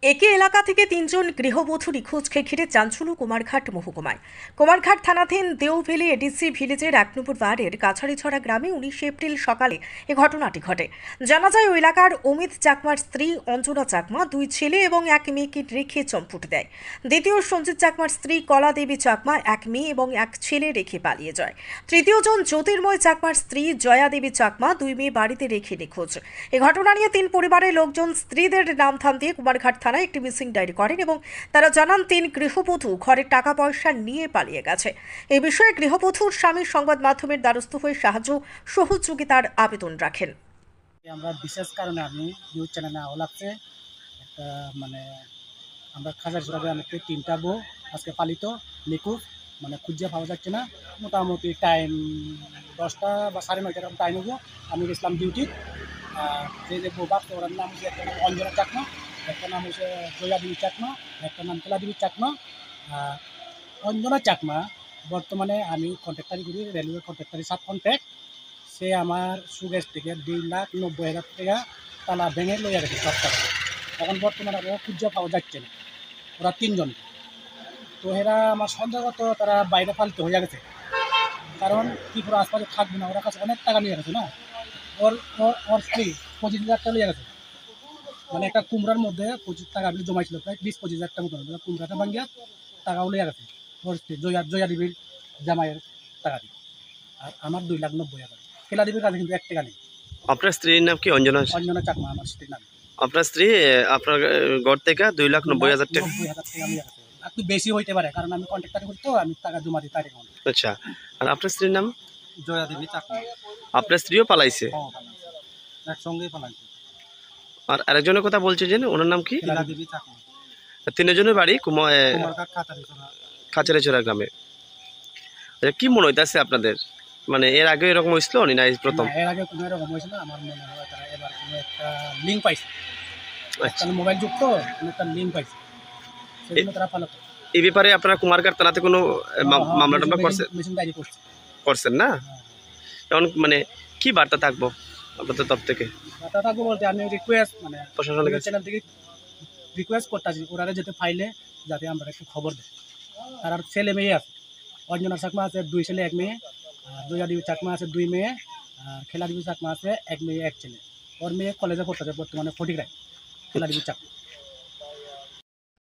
একই এলাকা থেকে তিনজন গৃহবধূ নিখোঁজকে ঘিরে চাঞ্চল্য কুমারঘাট মহকুমায়। কুমারঘাট থানাধীন দেওভেলি এডিসি ভিলেজের ১ নম্বর ওয়ার্ডের কাছারিছড়া গ্রামে ১৯ এপ্রিল সকালে এই ঘটনাটি ঘটে। জানা যায় ওই এলাকার অমিত চাকমার স্ত্রী অঞ্জনা চাকমা দুই ছেলে এবং এক মেয়েকে রেখে চম্পট দেয়। দ্বিতীয় সঞ্জিত চাকমার স্ত্রী কলা দেবী চাকমা এক মেয়ে এবং এক ছেলে রেখে পালিয়ে যায়। তৃতীয়জন জ্যোতির্ময় চাকমার স্ত্রী জয়া দেবী চাকমা দুই মেয়ে বাড়িতে রেখে নিখোঁজ। এই ঘটনা নিয়ে তিন পরিবারের লোকজন স্ত্রীদের নাম থাম দিয়ে কুমারঘাট থানায় একটি মিসিং ডায়েরি করেন এবং তারা জানান তিন গৃহবধূ ঘরের টাকা পয়সা নিয়ে পালিয়ে গেছে। এই বিষয়ে গৃহবধূর স্বামী সংবাদ মাধ্যমের দ্বারস্থ হয়ে সাহায্য সহযোগিতার আবেদন রাখেন। আমরা বিশেষ কারণে আমি নিউজ চ্যানেলে আওয়া লাগছে একটা মানে আমরা খাজারছড়া গ্রামে তিনটা বউ আজকে পালিত নিখোঁজ মানে খুঁজে পাওয়া যাচ্ছে না। মোটামুটি টাইম 10টা বা 9:30 এরকম টাইম হবো। আমি গেছিলাম ডিউটি। যে বউ বাচ্চা ওরার নাম হচ্ছে একটা নাম অঞ্জনা চাকমা, একটা নাম হচ্ছে জয়া দেবী চাকমা, একটা নাম কেলা দেবী চাকমা। অঞ্জনা চাকমা বর্তমানে আমি কন্ট্রাক্টারি করি, রেলওয়ে কন্ট্রাক্টারি সাব কন্ট্রাক্ট। সে আমার সুগেজ থেকে 2,90,000 টাকা তালা ভেঙে লইয়া গেছে সব টাকা। এখন বর্তমানে ওরা খুঁজে পাওয়া যাচ্ছে না, ওরা তিনজন। তো এরা আমার সন্দেহগত তারা বাইরে পালিত হয়ে গেছে, কারণ ত্রিপুরা আশপাশে থাকবে না, ওরা কাছে অনেক টাকা নিয়ে গেছে না। ওর ওর স্ত্রী 25,000 টাকা লিয়ে গেছে, মানে একটা কুমড়ার মধ্যে 25 টাকা আপনি জমাইছিল, প্রায় 20-25,000 টাকা মতো কুমড়াটা ভাঙিয়া টাকাও লিয়ে গেছে ওর স্ত্রী জয়া দেবীর জামাইয়ের টাকা দিয়ে। আর আমার 2,90,000 কেলা দেবীর কাছে কিন্তু 1 টাকা নেই। আপনার স্ত্রীর নাম কি? অঞ্জনা অঞ্জনা চাকমা আমার স্ত্রীর নাম। আপনার স্ত্রী আপনার ঘর থেকে 2,90,000 টাকা। 90,000 টাকা লিয়ে গেছে, একটু বেশি হইতে পারে, কারণ আমি কন্ট্রাক্টারি করি তো, আমি টাকা জমা দিই তার অ্যাকাউন্টে। আচ্ছা, আর আপনার স্ত্রীর নাম? জয়া দেবী চাকমা। আপনার স্ত্রীও পালাইছে? একসঙ্গেই পালাইছে। আর আরেকজনের কথা বলছে যে ওনার নাম কি? কেলা দেবী চাকমা। তিনজনের বাড়ি কুমারঘাট খাচারিছড়া গ্রামে। আচ্ছা, কি মনে হইতেছে আপনাদের? মানে এর আগে এরকম হয়েছিল না এই প্রথম? এর আগে কোনো এরকম হয়েছিল আমার মনে হয় তারা এবার কোনো একটা লিঙ্ক পাইছে। আচ্ছা, মোবাইল যুক্ত কোনো একটা লিঙ্ক পাইছে, সেজন্য তারা পালাতো। এই ব্যাপারে আপনারা কুমারঘাট থানাতে কোনো মামলা টামলা মিশন ডায়েরি করছে। করছেন না? এখন মানে কি বার্তা থাকবো আপনাদের তরফ থেকে? বার্তা থাকবো বলতে আমি রিকোয়েস্ট মানে প্রশাসনের কাছে চ্যানেল থেকে রিকোয়েস্ট করতেছি ওরা যেতে ফাইলে যাতে আমরা একটু খবর দেয়। তার আর ছেলে মেয়ে আছে, অঞ্জনা চাকমা আছে 2 ছেলে 1 মেয়ে, আর জয়া দেবী চাকমা আছে 2 মেয়ে, আর খেলা দেবী চাকমা আছে 1 মেয়ে 1 ছেলে। ওর মেয়ে কলেজে পড়তেছে বর্তমানে ফটিকরায়, খেলা দেবী চাকমা।